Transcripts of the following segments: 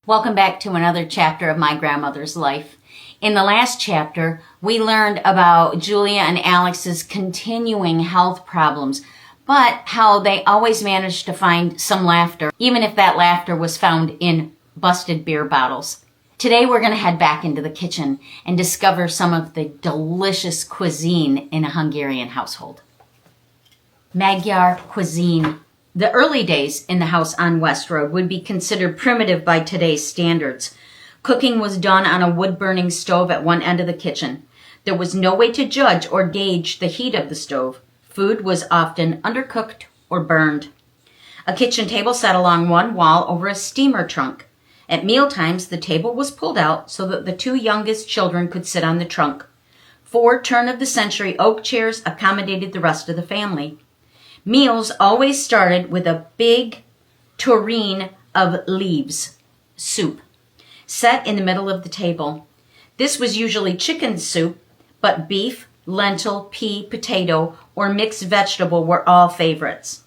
Welcome back to another chapter of my grandmother's life. In the last chapter, we learned about Julia and Alex's continuing health problems, but how they always managed to find some laughter, even if that laughter was found in busted beer bottles. Today we're going to head back into the kitchen and discover some of the delicious cuisine in a Hungarian household. Magyar cuisine. The early days in the house on West Road would be considered primitive by today's standards. Cooking was done on a wood-burning stove at one end of the kitchen. There was no way to judge or gauge the heat of the stove. Food was often undercooked or burned. A kitchen table sat along one wall over a steamer trunk. At mealtimes, the table was pulled out so that the two youngest children could sit on the trunk. 4 turn-of-the-century oak chairs accommodated the rest of the family. Meals always started with a big tureen of leaves, soup, set in the middle of the table. This was usually chicken soup, but beef, lentil, pea, potato, or mixed vegetable were all favorites.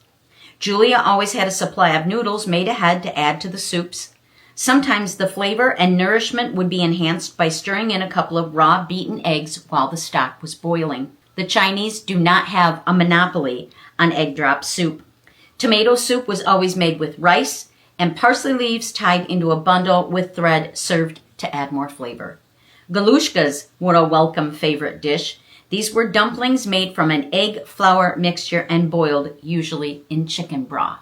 Julia always had a supply of noodles made ahead to add to the soups. Sometimes the flavor and nourishment would be enhanced by stirring in a couple of raw beaten eggs while the stock was boiling. The Chinese do not have a monopoly on egg drop soup. Tomato soup was always made with rice and parsley leaves tied into a bundle with thread served to add more flavor. Galushkas were a welcome favorite dish. These were dumplings made from an egg-flour mixture and boiled, usually in chicken broth.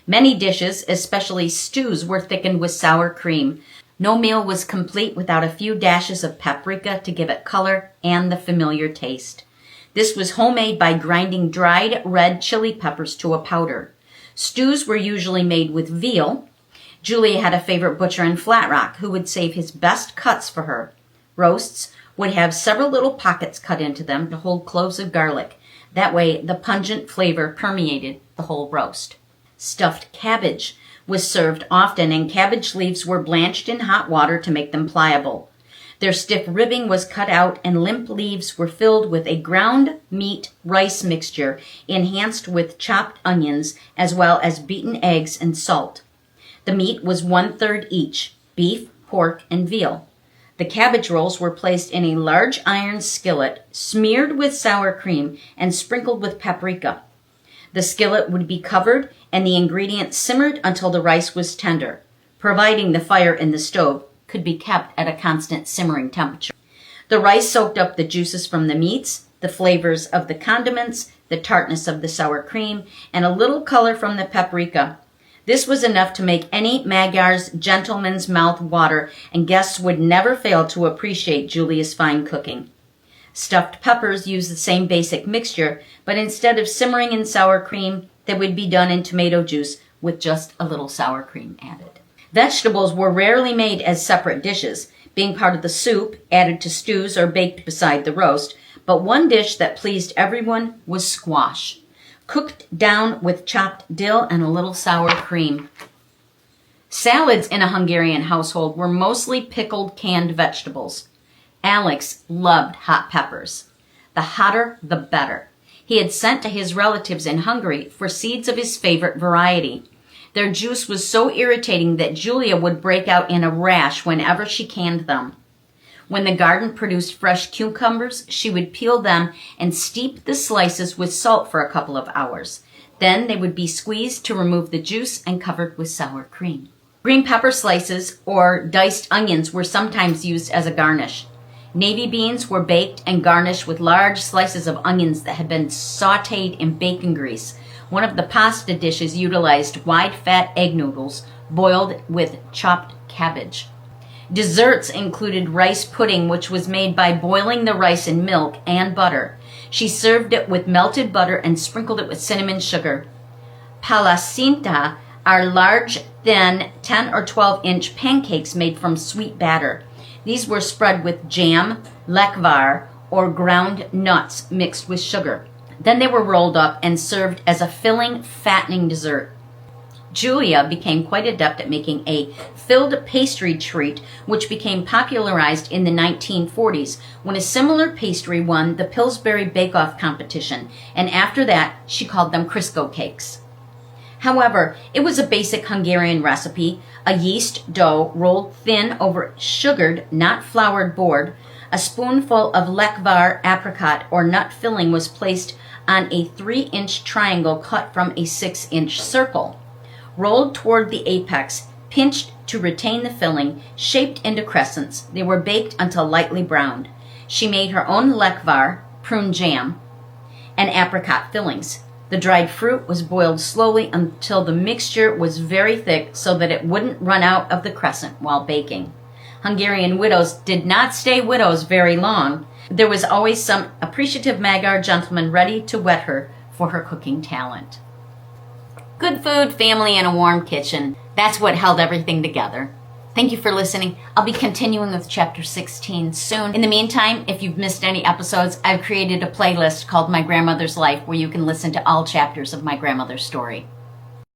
Many dishes, especially stews, were thickened with sour cream. No meal was complete without a few dashes of paprika to give it color and the familiar taste. This was homemade by grinding dried red chili peppers to a powder. Stews were usually made with veal. Julia had a favorite butcher in Flat Rock who would save his best cuts for her. Roasts would have several little pockets cut into them to hold cloves of garlic. That way, the pungent flavor permeated the whole roast. Stuffed cabbage was served often, and cabbage leaves were blanched in hot water to make them pliable. Their stiff ribbing was cut out, and limp leaves were filled with a ground meat rice mixture enhanced with chopped onions as well as beaten eggs and salt. The meat was 1/3 each, beef, pork, and veal. The cabbage rolls were placed in a large iron skillet, smeared with sour cream and sprinkled with paprika. The skillet would be covered and the ingredients simmered until the rice was tender, providing the fire in the stove could be kept at a constant simmering temperature. The rice soaked up the juices from the meats, the flavors of the condiments, the tartness of the sour cream, and a little color from the paprika. This was enough to make any Magyar's gentleman's mouth water, and guests would never fail to appreciate Julia's fine cooking. Stuffed peppers used the same basic mixture, but instead of simmering in sour cream, they would be done in tomato juice with just a little sour cream added. Vegetables were rarely made as separate dishes, being part of the soup, added to stews, or baked beside the roast, but one dish that pleased everyone was squash, cooked down with chopped dill and a little sour cream. Salads in a Hungarian household were mostly pickled canned vegetables. Alex loved hot peppers. The hotter, the better. He had sent to his relatives in Hungary for seeds of his favorite variety. Their juice was so irritating that Julia would break out in a rash whenever she canned them. When the garden produced fresh cucumbers, she would peel them and steep the slices with salt for a couple of hours. Then they would be squeezed to remove the juice and covered with sour cream. Green pepper slices or diced onions were sometimes used as a garnish. Navy beans were baked and garnished with large slices of onions that had been sautéed in bacon grease. One of the pasta dishes utilized wide fat egg noodles boiled with chopped cabbage. Desserts included rice pudding, which was made by boiling the rice in milk and butter. She served it with melted butter and sprinkled it with cinnamon sugar. Palacinta are large, thin, 10 or 12-inch pancakes made from sweet batter. These were spread with jam, lekvar, or ground nuts mixed with sugar. Then they were rolled up and served as a filling, fattening dessert. Julia became quite adept at making a filled pastry treat, which became popularized in the 1940s when a similar pastry won the Pillsbury Bake-Off competition, and after that she called them Crisco cakes. However, it was a basic Hungarian recipe, a yeast dough rolled thin over sugared, not floured board. A spoonful of lekvar apricot or nut filling was placed on a 3-inch triangle cut from a 6-inch circle. Rolled toward the apex, pinched to retain the filling, shaped into crescents. They were baked until lightly browned. She made her own lekvar, prune jam, and apricot fillings. The dried fruit was boiled slowly until the mixture was very thick so that it wouldn't run out of the crescent while baking. Hungarian widows did not stay widows very long. There was always some appreciative Magyar gentleman ready to wed her for her cooking talent. Good food, family, and a warm kitchen. That's what held everything together. Thank you for listening. I'll be continuing with chapter 16 soon. In the meantime, if you've missed any episodes, I've created a playlist called My Grandmother's Life where you can listen to all chapters of my grandmother's story.